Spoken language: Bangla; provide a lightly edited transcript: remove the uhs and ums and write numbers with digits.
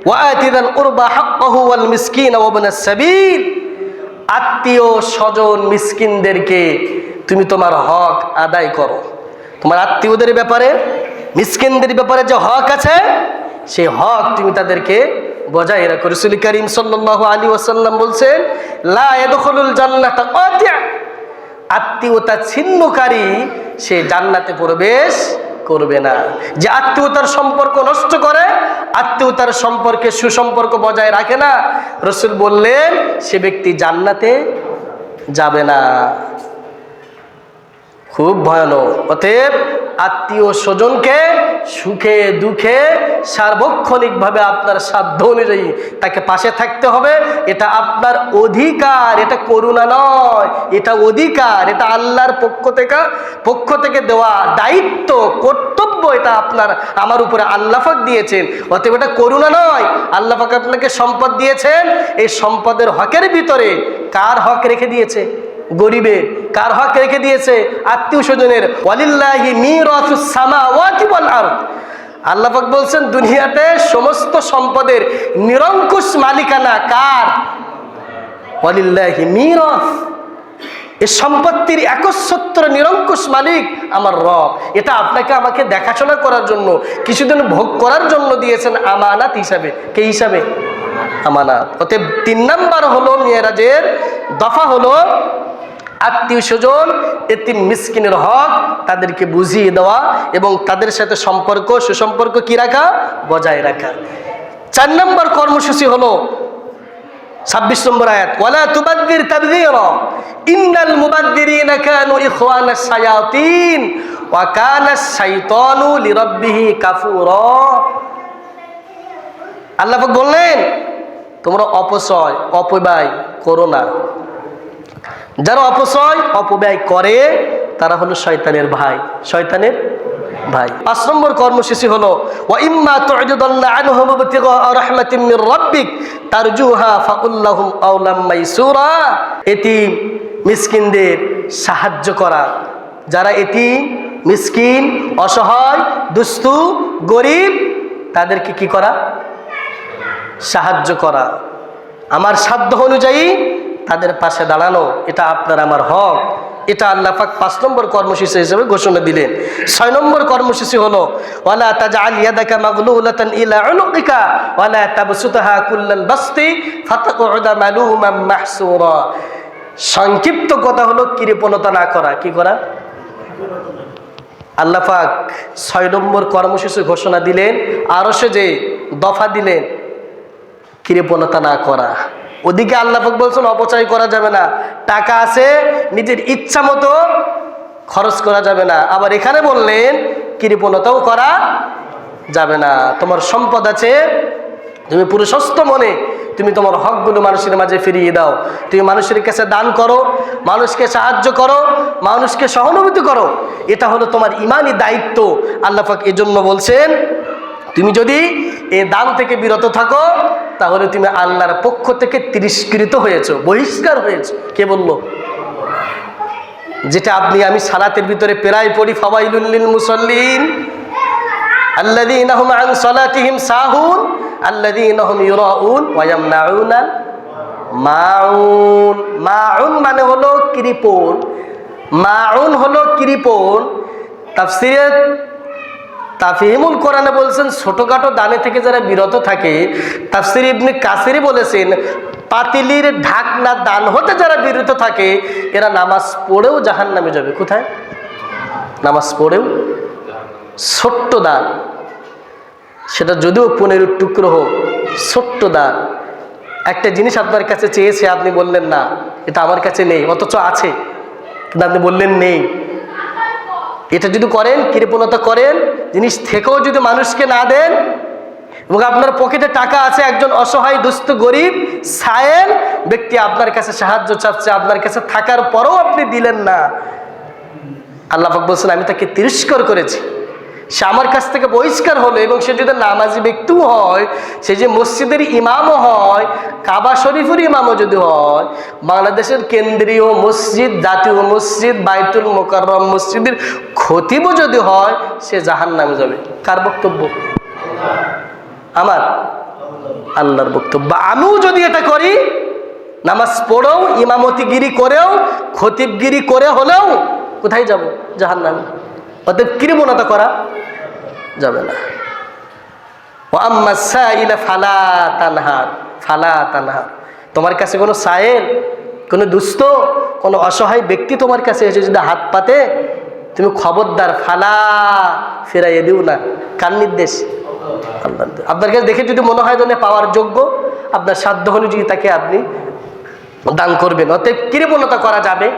ওয়াআতি যাল কুরবা হাক্কাহু ওয়াল মিসকিন ওয়া ইবনাস সাবিল, আত্মীয় স্বজন মিসকিনদেরকে তুমি তোমার হক আদায় করো। তোমার আত্মীয়দের ব্যাপারে, মিসকিনদের ব্যাপারে যে হক আছে সেই হক তুমি তাদেরকে বজায় রাখো। রাসূল করিম সাল্লাল্লাহু আলাইহি ওয়াসাল্লাম বলছেন, লা ইয়াদখুলুল জান্নাতা কাতি', আত্মীয়তা ছিন্নকারী সে জান্নাতে প্রবেশ করবে না। যে আত্মীয়তার সম্পর্ক নষ্ট করে, আত্মীয়তার সম্পর্কে সুসম্পর্ক বজায় রাখে না, রাসূল বললেন সে ব্যক্তি জান্নাতে যাবে না। খুব ভয়ানক। অতএব আত্মীয় স্বজনকে সুখে দুঃখে সার্বক্ষণিকভাবে আপনার সাধ্য অনুযায়ী তাকে পাশে থাকতে হবে। এটা আপনার অধিকার, এটা করুণা নয়, এটা অধিকার, এটা আল্লাহর পক্ষ থেকে দেওয়া দায়িত্ব, কর্তব্য। এটা আপনার আমার উপরে আল্লাহ পাক দিয়েছেন। অতএব এটা করুণা নয়। আল্লাহ পাক আপনাকে সম্পদ দিয়েছেন, এই সম্পদের হকের ভিতরে কার হক রেখে দিয়েছে? গরিবের। কার হক রেখে দিয়েছে? আত্মীয় স্বজনের। ওয়ালিল্লাহি মিরাসুস সামাওয়াতি ওয়াল আরদ, আল্লাহ পাক বলছেন দুনিয়াতে সমস্ত সম্পদের নিরঙ্কুশ মালিকানা কার? ওয়ালিল্লাহি মিরাস, এই সম্পত্তির একচ্ছত্র নিরঙ্কুশ মালিক আমার রব। এটা আপনাকে আমাকে দেখাশোনা করার জন্য, কিছুদিন ভোগ করার জন্য দিয়েছেন আমানাত হিসাবে। কে হিসাবে? আমানাত। অতএব 3 নাম্বার হলো মিরাজের দফা হলো আত্মীয় স্বজন, এতিম মিসকিনের হক তাদেরকে বুঝিয়ে দেওয়া এবং তাদের সাথে সম্পর্ক, সুসম্পর্ক কি রাখা? বজায় রাখা। 4 নম্বর কর্মসূচি হলো 26 নম্বর আয়াত, ওয়ালা তুবাদদির তাবদীরা ইন্নাল মুবাদদিরিনা কানু ইখওয়ানাশ শায়াতিন ওয়া কানাশ শাইতানু লিরাব্বিহি কাফুরা। আল্লাহ পাক বললেন তোমরা অপচয়, অপব্যয় করো না। যারা অপচয়, অপব্যয় করে তারা হলো শয়তানের ভাই, শয়তানের ভাই। 5 নম্বর কর্মসূচি হলো ওয়া ইম্মা তু'রিদাল্লা আনহুম ইবতিগা রাহমাতিন মির রাব্বিক তারজুহা ফাকুল্লাহুম আওলাম মাইসুরা। এতিম মিসকিনদের সাহায্য করা। যারা এতিম মিসকিন, অসহায়, দুস্থ, গরিব, তাদেরকে কি করা? সাহায্য করা। আমার সাধ্য অনুযায়ী তাদের পাশে দাঁড়ানো, এটা আপনার আমার হক। এটা আল্লাহ পাক 5 নম্বর কর্মসূচি হিসেবে ঘোষণা দিলেন। 6 নম্বর কর্মসূচি হলো ওয়ালা তাজআল ইয়াদাকা মাগলুলাতান ইলা উনুকিকা ওয়ালা তাবসুতহা কুল্লাল বাসতি ফাতাকুদা মালুমান মাহসুরা। সংক্ষিপ্ত কথা হলো কৃপণতা না করা। কি করা? আল্লাহ পাক 6 নম্বর কর্মসূচি ঘোষণা দিলেন, আরো সে যে দফা দিলেন কৃপণতা না করা। ওদিকে আল্লাহ পাক বলছেন অপচয় করা যাবে না, টাকা আছে নিজের ইচ্ছা মতো খরচ করা যাবে না। আবার এখানে বললেন কৃপণতাও করা যাবে না। তোমার সম্পদ আছে, তুমি পুরুষস্থ মনে তুমি তোমার হকগুলো মানুষের মাঝে ফিরিয়ে দাও। তুমি মানুষের কাছে দান করো, মানুষকে সাহায্য করো, মানুষকে সহানুভূতি করো। এটা হলো তোমার ইমানি দায়িত্ব। আল্লাহ পাক এজন্য বলছেন তুমি যদি এই দান থেকে বিরত থাকো তাহলে তুমি আল্লাহর পক্ষ থেকে তিরস্কৃত হয়েছো, বহিষ্কার হয়েছো। কে বলল? যেটা আপনি আমি সালাতের ভিতরে প্রায় পড়ি, ফাওয়াইলুল লিল মুসাল্লিন আল্লাযীনা হুম আন সালাতিহিম সাহুন আল্লাযীনা হুম ইউরাউন ওয়া ইয়ামনাউনাল মাউন। মাউন মানে হলো কৃপণ, মাউন হলো কৃপণ। তাফসীরে তাফহিমুল কোরআনে বলছেন ছোটখাটো দানে থেকে যারা বিরত থাকে। তাফসীর ইবনে কাসির বলেছেন পাতিলির ঢাকনা দান হতে যারা বিরত থাকে এরা নামাজ পড়েও জাহান্নামে যাবে। কোথায়? নামাজ পড়েও। ছোট্ট দান, সেটা যদিও 15 টুকরো হোক, ছোট্ট দান। একটা জিনিস আপনার কাছে চেয়েছে, আপনি বললেন না এটা আমার কাছে নেই, অথচ আছে, কিন্তু আপনি বললেন নেই। এটা যদি করেন, কৃপণতা করেন, জিনিস থেকেও যদি মানুষকে না দেন, এবং আপনার পকেটে টাকা আছে, একজন অসহায় দুস্থ গরিব সায়েল ব্যক্তি আপনার কাছে সাহায্য চাচ্ছে, আপনার কাছে থাকার পরও আপনি দিলেন না, আল্লাহ পাক বলছেন আমি তাকে তিরস্কার করেছি। সে আমার কাছ থেকে বহিষ্কার হলো। এবং সে যদি নামাজি ব্যক্তিও হয়, সে যে মসজিদের ইমামও হয়, কাবা শরীফের ইমামও যদি হয়, বাংলাদেশের কেন্দ্রীয় মসজিদ, জাতীয় মসজিদ, বাইতুল মোকাররম মসজিদের খতিবও যদি হয়, সে জাহান্নামে যাবে। কার বক্তব্য? আমার? আল্লাহর বক্তব্য। আমিও যদি এটা করি, নামাজ পড়েও, ইমামতিগিরি করেও, খতিবগিরি করে হলেও কোথায় যাব? জাহান্নামে। অতএব কৃপণতা করা যাবে না। ওয়া আম্মা সাইলা ফালা তানহার, ফালা তানহার। তোমার কাছে কোনো সায়েল, কোনো দুস্থ, কোনো অসহায় ব্যক্তি তোমার কাছে এসে যদি হাত পাতে, তুমি খবরদার ফালা, ফেরাইয়ে দিও না। কার নির্দেশ? আল্লাহ। আপনার কাছে দেখে যদি মনে হয় যে পাওয়ার যোগ্য, আপনার সাধ্য অনুযায়ী তাকে আপনি দান করবেন। অতএব কৃপণতা করা যাবে